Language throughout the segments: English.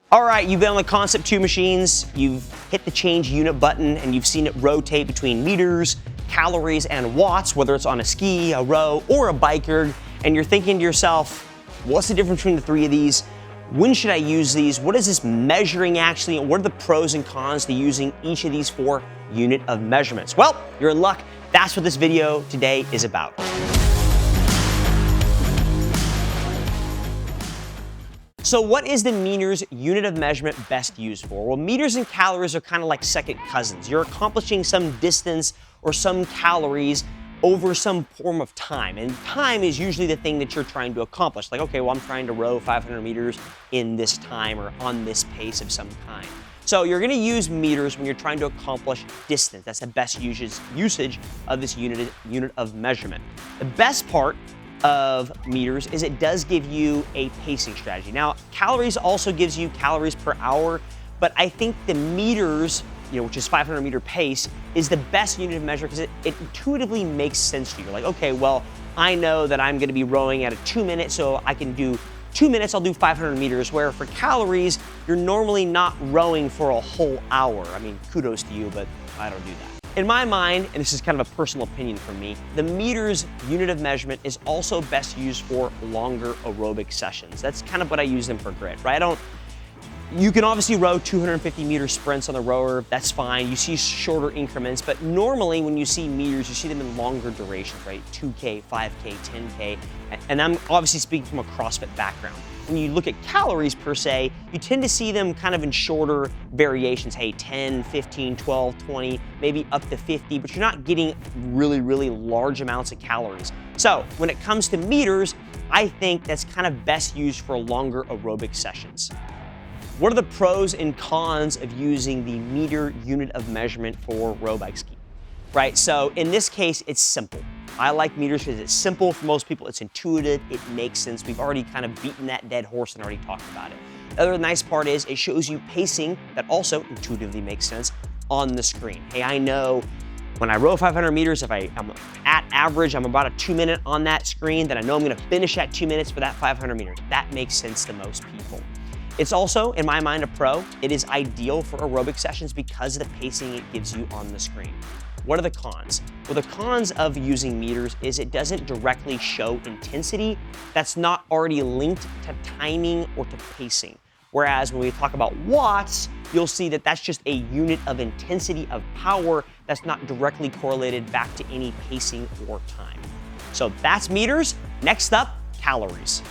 All right, you've been on the Concept2 machines, you've hit the change unit button, and you've seen it rotate between meters, calories, and watts, whether it's on a ski, a row, or a BikeErg, and you're thinking to yourself, what's the difference between the three of these? When should I use these? What is this measuring actually? And what are the pros and cons to using each of these 4 unit of measurements? Well, you're in luck. That's what this video today is about. So what is the meters unit of measurement best used for? Well, meters and calories are kind of like second cousins. You're accomplishing some distance or some calories over some form of time. And time is usually the thing that you're trying to accomplish. Like, okay, well, I'm trying to row 500 meters in this time or on this pace of some kind. So you're gonna use meters when you're trying to accomplish distance. That's the best usage of this unit of measurement. The best part of meters is it does give you a pacing strategy. Now, calories also gives you calories per hour, but I think the meters, which is 500 meter pace, is the best unit of measure because it intuitively makes sense to you. You're like, okay, well, I know that I'm gonna be rowing at a 2 minute, so I can do 2 minutes, I'll do 500 meters, where for calories, you're normally not rowing for a whole hour. I mean, kudos to you, but I don't do that. In my mind, and this is kind of a personal opinion from me, the meters unit of measurement is also best used for longer aerobic sessions. That's kind of what I use them for grit, right? You can obviously row 250 meter sprints on the rower, that's fine. You see shorter increments, but normally when you see meters, you see them in longer durations, right? 2K, 5K, 10K, and I'm obviously speaking from a CrossFit background. When you look at calories per se, you tend to see them kind of in shorter variations. Hey, 10, 15, 12, 20, maybe up to 50, but you're not getting really, really large amounts of calories. So when it comes to meters, I think that's kind of best used for longer aerobic sessions. What are the pros and cons of using the meter unit of measurement for row bike ski? Right, so in this case, it's simple. I like meters because it's simple for most people, it's intuitive, it makes sense. We've already kind of beaten that dead horse and already talked about it. The other nice part is it shows you pacing that also intuitively makes sense on the screen. Hey, I know when I row 500 meters, if I'm at average, I'm about a 2 minute on that screen, then I know I'm gonna finish at 2 minutes for that 500 meters. That makes sense to most people. It's also, in my mind, a pro. It is ideal for aerobic sessions because of the pacing it gives you on the screen. What are the cons? Well, the cons of using meters is it doesn't directly show intensity that's not already linked to timing or to pacing. Whereas when we talk about watts, you'll see that that's just a unit of intensity of power that's not directly correlated back to any pacing or time. So that's meters. Next up, calories.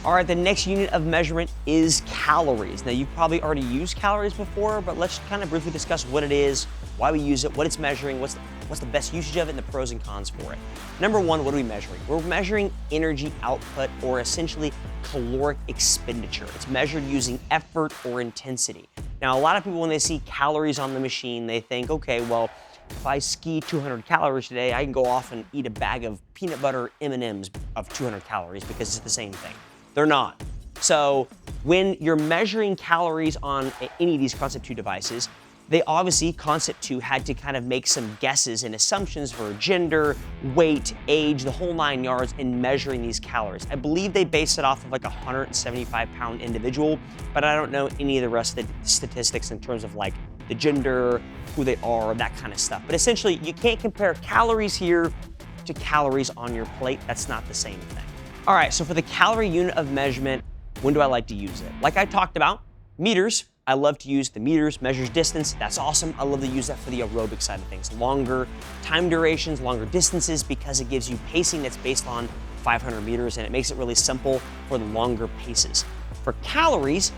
All right, the next unit of measurement is calories. Now, you've probably already used calories before, but let's kind of briefly discuss what it is, why we use it, what it's measuring, what's the best usage of it, and the pros and cons for it. Number one, what are we measuring? We're measuring energy output, or essentially caloric expenditure. It's measured using effort or intensity. Now, a lot of people, when they see calories on the machine, they think, okay, well, if I ski 200 calories today, I can go off and eat a bag of peanut butter M&Ms of 200 calories because it's the same thing. They're not. So when you're measuring calories on any of these Concept2 devices, they obviously, Concept2 had to kind of make some guesses and assumptions for gender, weight, age, the whole 9 yards in measuring these calories. I believe they base it off of like a 175-pound individual, but I don't know any of the rest of the statistics in terms of like the gender, who they are, that kind of stuff. But essentially, you can't compare calories here to calories on your plate. That's not the same thing. All right, so for the calorie unit of measurement, when do I like to use it? Like I talked about, meters, I love to use the meters, measures distance, that's awesome. I love to use that for the aerobic side of things. Longer time durations, longer distances, because it gives you pacing that's based on 500 meters, and it makes it really simple for the longer paces. For calories,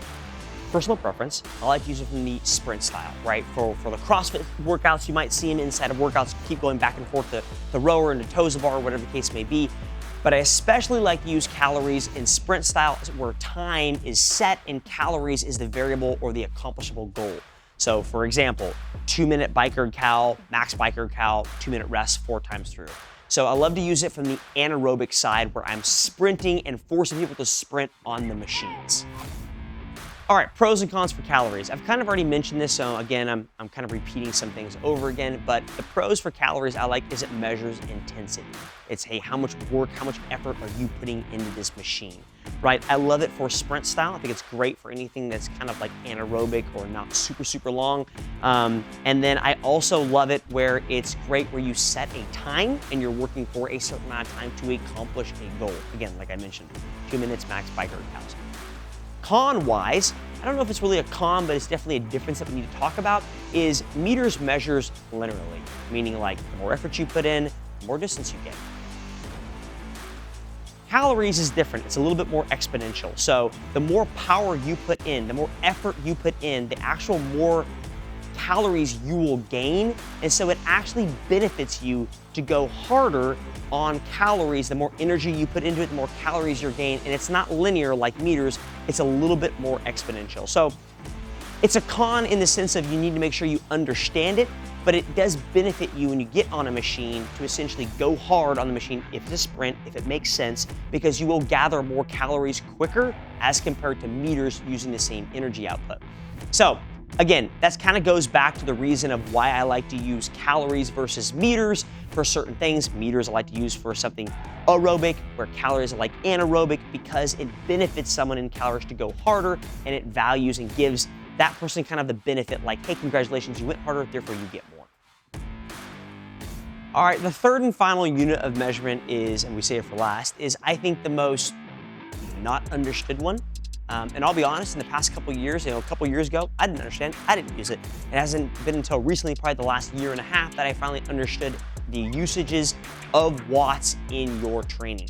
personal preference, I like to use it from the sprint style, right? For the CrossFit workouts, you might see them inside of workouts, keep going back and forth to the rower and to toes of bar, whatever the case may be. But I especially like to use calories in sprint style where time is set and calories is the variable or the accomplishable goal. So for example, 2 minute BikeErg cal, max BikeErg cal, 2 minute rest 4 times through. So I love to use it from the anaerobic side where I'm sprinting and forcing people to sprint on the machines. All right, pros and cons for calories. I've kind of already mentioned this, so again, I'm kind of repeating some things over again, but the pros for calories I like is it measures intensity. It's, hey, how much work, how much effort are you putting into this machine, right? I love it for sprint style. I think it's great for anything that's kind of like anaerobic or not super, super long. And then I also love it where it's great where you set a time and you're working for a certain amount of time to accomplish a goal. Again, like I mentioned, 2 minutes max BikeErg cows. Con-wise, I don't know if it's really a con, but it's definitely a difference that we need to talk about, is meters measures linearly, meaning like the more effort you put in, the more distance you get. Calories is different. It's a little bit more exponential. So the more power you put in, the more effort you put in, the actual more calories you will gain. And so it actually benefits you to go harder on calories. The more energy you put into it, the more calories you gain. And it's not linear like meters. It's a little bit more exponential. So it's a con in the sense of you need to make sure you understand it, but it does benefit you when you get on a machine to essentially go hard on the machine if it's a sprint, if it makes sense, because you will gather more calories quicker as compared to meters using the same energy output. So again, that kind of goes back to the reason of why I like to use calories versus meters for certain things. Meters I like to use for something aerobic, where calories are like anaerobic, because it benefits someone in calories to go harder, and it values and gives that person kind of the benefit like, hey, congratulations, you went harder, therefore you get more. All right, the third and final unit of measurement is, and we say it for last, is I think the most not understood one. And I'll be honest, in the past couple of years, a couple years ago, I didn't understand, I didn't use it. It hasn't been until recently, probably the last year and a half, that I finally understood the usages of watts in your training.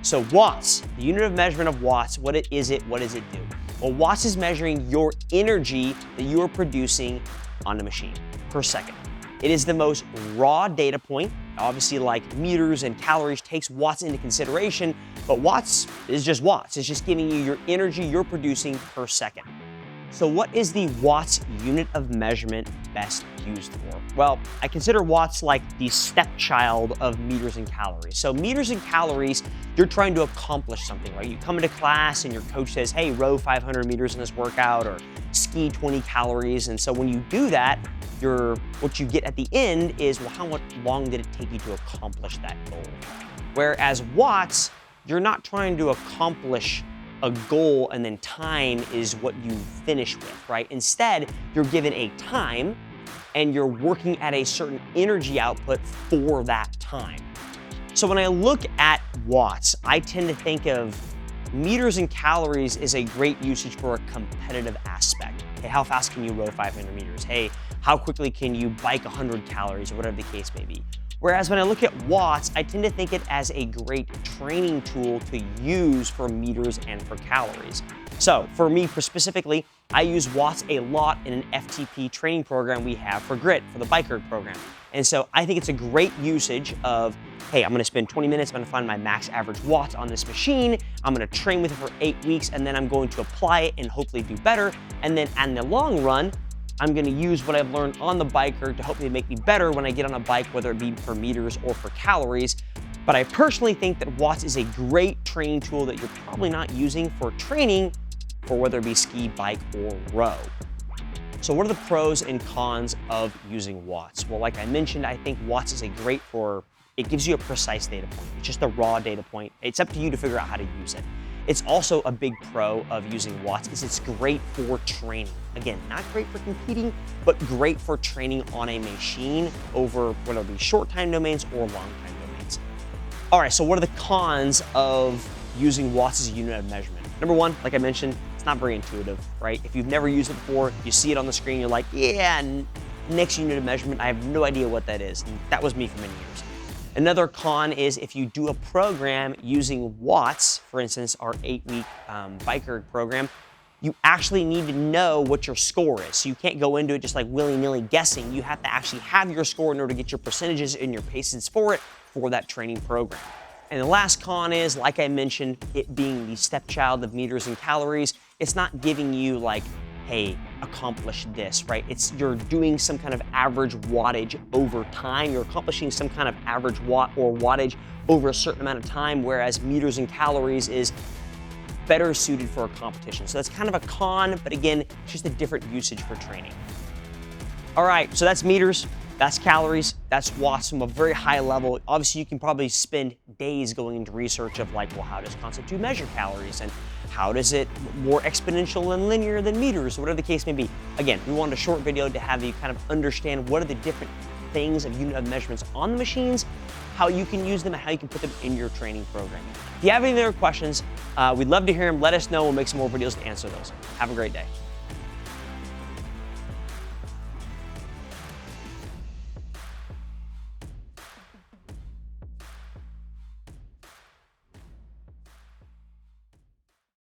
So watts, the unit of measurement of watts, what does it do? Well, watts is measuring your energy that you are producing on the machine per second. It is the most raw data point. Obviously, like meters and calories takes watts into consideration, but watts is just watts. It's just giving you your energy you're producing per second. So what is the watts unit of measurement best used for? Well, I consider watts like the stepchild of meters and calories. So meters and calories, you're trying to accomplish something, right? You come into class and your coach says, hey, row 500 meters in this workout, or ski 20 calories. And so when you do that, what you get at the end is, well, how much long did it take you to accomplish that goal? Whereas watts, you're not trying to accomplish a goal and then time is what you finish with, right? Instead, you're given a time and you're working at a certain energy output for that time. So when I look at watts, I tend to think of meters and calories is a great usage for a competitive aspect. Hey, how fast can you row 500 meters? Hey, how quickly can you bike 100 calories, or whatever the case may be. Whereas when I look at watts, I tend to think it as a great training tool to use for meters and for calories. So for me specifically, I use watts a lot in an FTP training program we have for Grit, for the BikeErg program. And so I think it's a great usage of, hey, I'm gonna spend 20 minutes, I'm gonna find my max average watts on this machine, I'm gonna train with it for 8 weeks, and then I'm going to apply it and hopefully do better. And then in the long run, I'm gonna use what I've learned on the BikeErg to hopefully make me better when I get on a bike, whether it be for meters or for calories. But I personally think that watts is a great training tool that you're probably not using for training for whether it be ski, bike, or row. So what are the pros and cons of using watts? Well, like I mentioned, I think watts is a great it gives you a precise data point. It's just a raw data point. It's up to you to figure out how to use it. It's also a big pro of using watts is it's great for training. Again, not great for competing, but great for training on a machine over whether it be short time domains or long time domains. All right, so what are the cons of using watts as a unit of measurement? Number one, like I mentioned, it's not very intuitive, right? If you've never used it before, you see it on the screen, you're like, yeah, next unit of measurement, I have no idea what that is. And that was me for many years. Another con is if you do a program using watts, for instance, our 8-week BikeErg program, you actually need to know what your score is. So you can't go into it just like willy-nilly guessing. You have to actually have your score in order to get your percentages and your paces for it for that training program. And the last con is, like I mentioned, it being the stepchild of meters and calories. It's not giving you like, hey, accomplish this, right? You're doing some kind of average wattage over time. You're accomplishing some kind of average watt or wattage over a certain amount of time, whereas meters and calories is, better suited for a competition. So that's kind of a con, but again, it's just a different usage for training. All right, so that's meters, that's calories, that's watts from a very high level. Obviously, you can probably spend days going into research of like, well, how does Concept2 measure calories, and how does it more exponential and linear than meters, or whatever the case may be. Again, we wanted a short video to have you kind of understand what are the different things of unit of measurements on the machines, how you can use them, and how you can put them in your training program. If you have any other questions, we'd love to hear them. Let us know. We'll make some more videos to answer those. Have a great day.